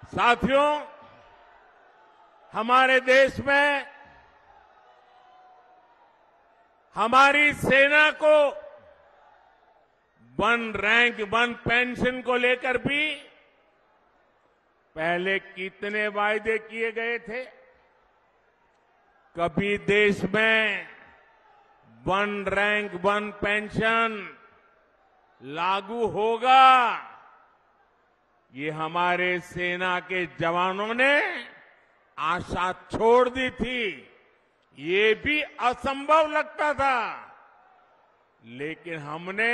साथियों, हमारे देश में हमारी सेना को वन रैंक वन पेंशन को लेकर भी पहले कितने वायदे किए गए थे। कभी देश में वन रैंक वन पेंशन लागू होगा, ये हमारे सेना के जवानों ने आशा छोड़ दी थी। ये भी असंभव लगता था, लेकिन हमने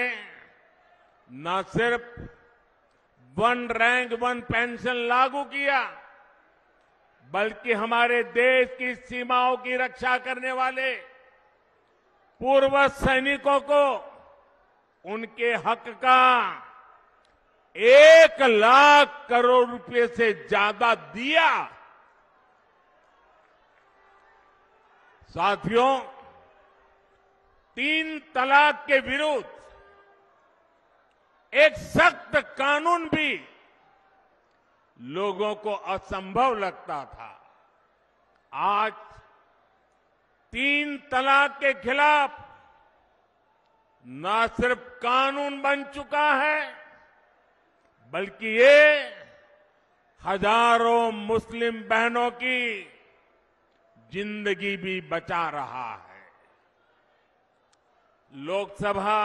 न सिर्फ वन रैंक वन पेंशन लागू किया, बल्कि हमारे देश की सीमाओं की रक्षा करने वाले पूर्व सैनिकों को उनके हक का 1,00,000 करोड़ रुपए से ज्यादा दिया। साथियों, 3 तलाक के विरुद्ध एक सख्त कानून भी लोगों को असंभव लगता था। आज 3 तलाक के खिलाफ न सिर्फ कानून बन चुका है, बल्कि ये हजारों मुस्लिम बहनों की जिंदगी भी बचा रहा है। लोकसभा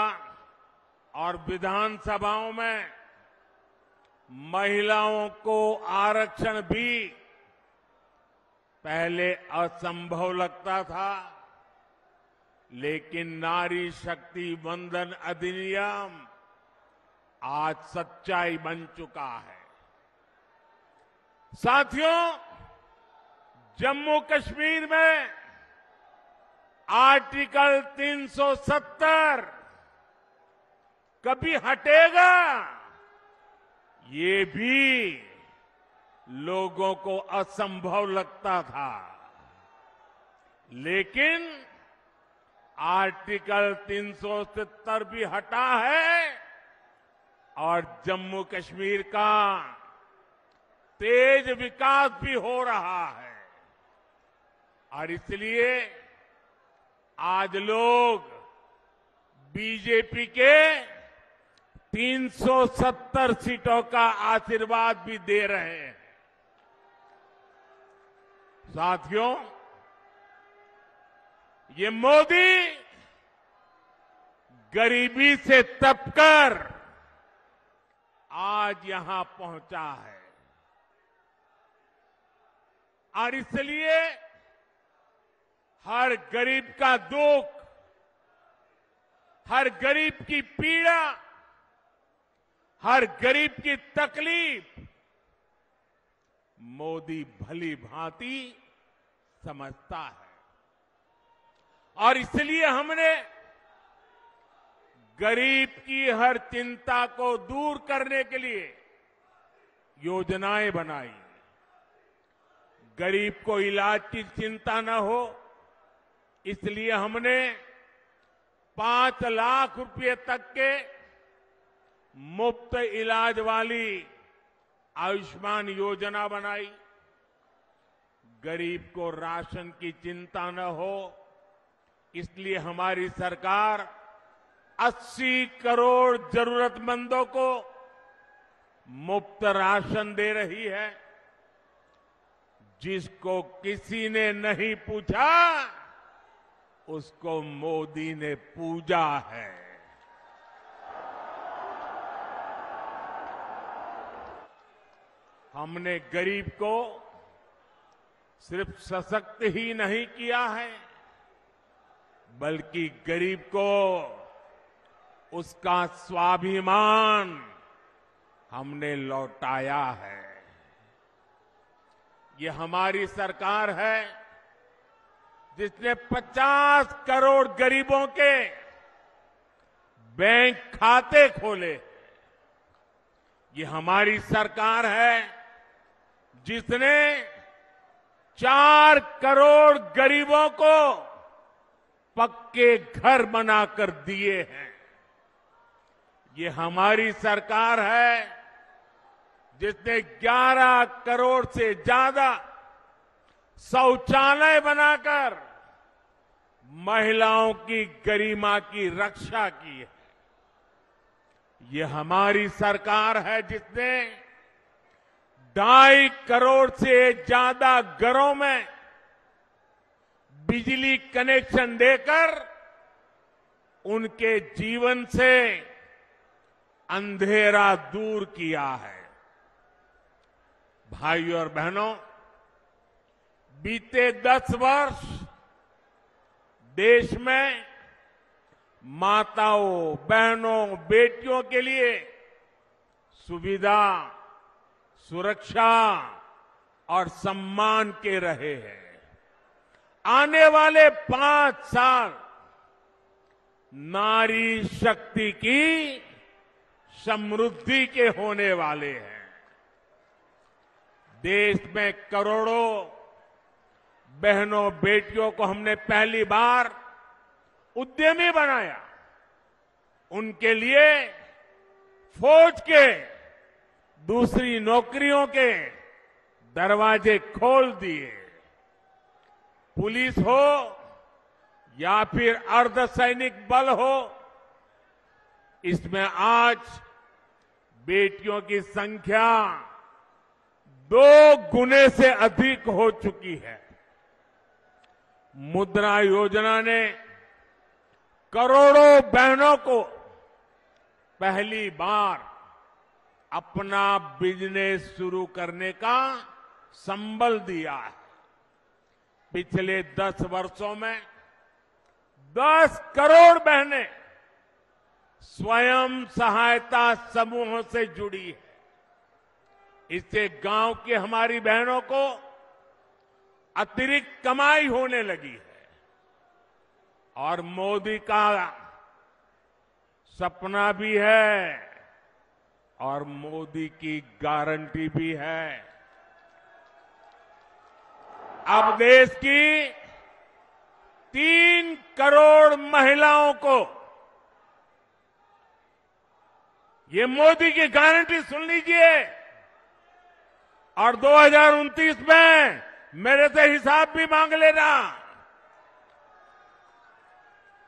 और विधानसभाओं में महिलाओं को आरक्षण भी पहले असंभव लगता था, लेकिन नारी शक्ति वंदन अधिनियम आज सच्चाई बन चुका है। साथियों, जम्मू कश्मीर में आर्टिकल 370 कभी हटेगा, ये भी लोगों को असंभव लगता था, लेकिन आर्टिकल 370 भी हटा है और जम्मू कश्मीर का तेज विकास भी हो रहा है। और इसलिए आज लोग बीजेपी के 370 सीटों का आशीर्वाद भी दे रहे हैं। साथियों, ये मोदी गरीबी से तपकर आज यहां पहुंचा है और इसलिए हर गरीब का दुख, हर गरीब की पीड़ा, हर गरीब की तकलीफ मोदी भली भांति समझता है। और इसलिए हमने गरीब की हर चिंता को दूर करने के लिए योजनाएं बनाई। गरीब को इलाज की चिंता न हो, इसलिए हमने 5 लाख रुपए तक के मुफ्त इलाज वाली आयुष्मान योजना बनाई। गरीब को राशन की चिंता न हो, इसलिए हमारी सरकार 80 करोड़ जरूरतमंदों को मुफ्त राशन दे रही है। जिसको किसी ने नहीं पूछा, उसको मोदी ने पूजा है। हमने गरीब को सिर्फ सशक्त ही नहीं किया है, बल्कि गरीब को उसका स्वाभिमान हमने लौटाया है। ये हमारी सरकार है जिसने 50 करोड़ गरीबों के बैंक खाते खोले। ये हमारी सरकार है जिसने 4 करोड़ गरीबों को पक्के घर बनाकर दिए हैं। ये हमारी सरकार है जिसने 11 करोड़ से ज्यादा शौचालय बनाकर महिलाओं की गरिमा की रक्षा की है। ये हमारी सरकार है जिसने 2.5 करोड़ से ज्यादा घरों में बिजली कनेक्शन देकर उनके जीवन से अंधेरा दूर किया है। भाइयों और बहनों, बीते 10 वर्ष देश में माताओं, बहनों, बेटियों के लिए सुविधा, सुरक्षा और सम्मान के रहे हैं। आने वाले 5 साल नारी शक्ति की समृद्धि के होने वाले हैं। देश में करोड़ों बहनों, बेटियों को हमने पहली बार उद्यमी बनाया। उनके लिए फौज के, दूसरी नौकरियों के दरवाजे खोल दिए। पुलिस हो या फिर अर्धसैनिक बल हो, इसमें आज बेटियों की संख्या 2 गुने से अधिक हो चुकी है। मुद्रा योजना ने करोड़ों बहनों को पहली बार अपना बिजनेस शुरू करने का संबल दिया है। पिछले 10 वर्षों में 10 करोड़ बहनें स्वयं सहायता समूहों से जुड़ी है। इससे गांव की हमारी बहनों को अतिरिक्त कमाई होने लगी है और मोदी का सपना भी है और मोदी की गारंटी भी है। अब देश की 3 करोड़ महिलाओं को ये मोदी की गारंटी सुन लीजिए और 2029 में मेरे से हिसाब भी मांग लेना।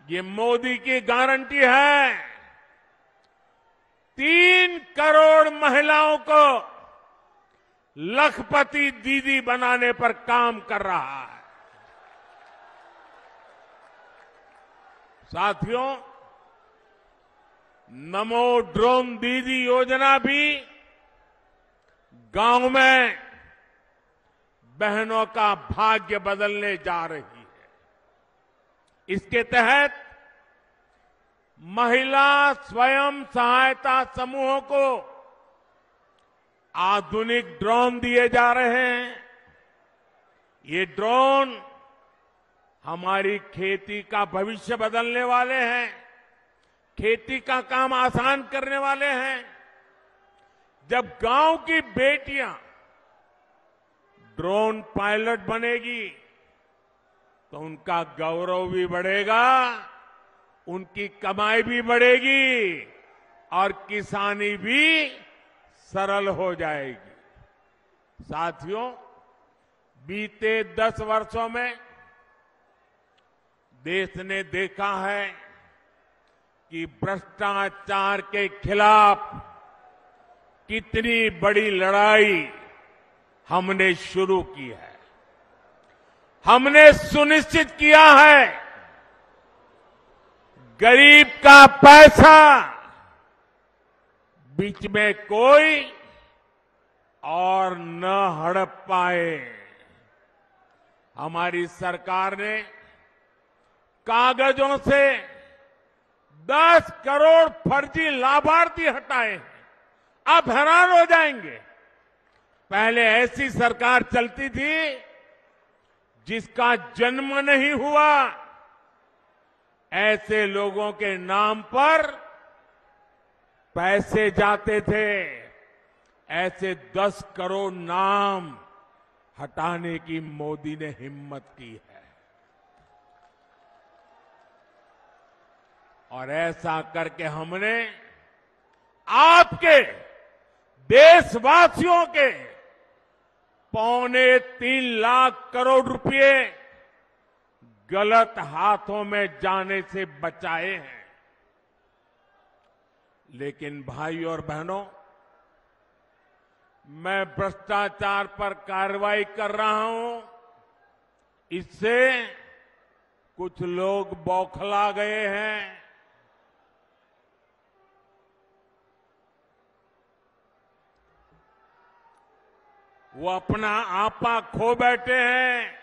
ये मोदी की गारंटी है। 3 करोड़ महिलाओं को लखपति दीदी बनाने पर काम कर रहा है। साथियों, नमो ड्रोन दीदी योजना भी गांव में बहनों का भाग्य बदलने जा रही है। इसके तहत महिला स्वयं सहायता समूहों को आधुनिक ड्रोन दिए जा रहे हैं। ये ड्रोन हमारी खेती का भविष्य बदलने वाले हैं, खेती का काम आसान करने वाले हैं। जब गांव की बेटियां ड्रोन पायलट बनेगी तो उनका गौरव भी बढ़ेगा, उनकी कमाई भी बढ़ेगी और किसानी भी सरल हो जाएगी। साथियों, बीते 10 वर्षों में देश ने देखा है कि भ्रष्टाचार के खिलाफ कितनी बड़ी लड़ाई हमने शुरू की है। हमने सुनिश्चित किया है गरीब का पैसा बीच में कोई और न हड़प पाए। हमारी सरकार ने कागजों से 10 करोड़ फर्जी लाभार्थी हटाए हैं। आप हैरान हो जाएंगे, पहले ऐसी सरकार चलती थी जिसका जन्म नहीं हुआ, ऐसे लोगों के नाम पर पैसे जाते थे। ऐसे 10 करोड़ नाम हटाने की मोदी ने हिम्मत की है और ऐसा करके हमने आपके देशवासियों के 3.25 लाख करोड़ रुपए गलत हाथों में जाने से बचाए हैं। लेकिन भाई और बहनों, मैं भ्रष्टाचार पर कार्रवाई कर रहा हूं, इससे कुछ लोग बौखला गए हैं। वो अपना आपा खो बैठे हैं।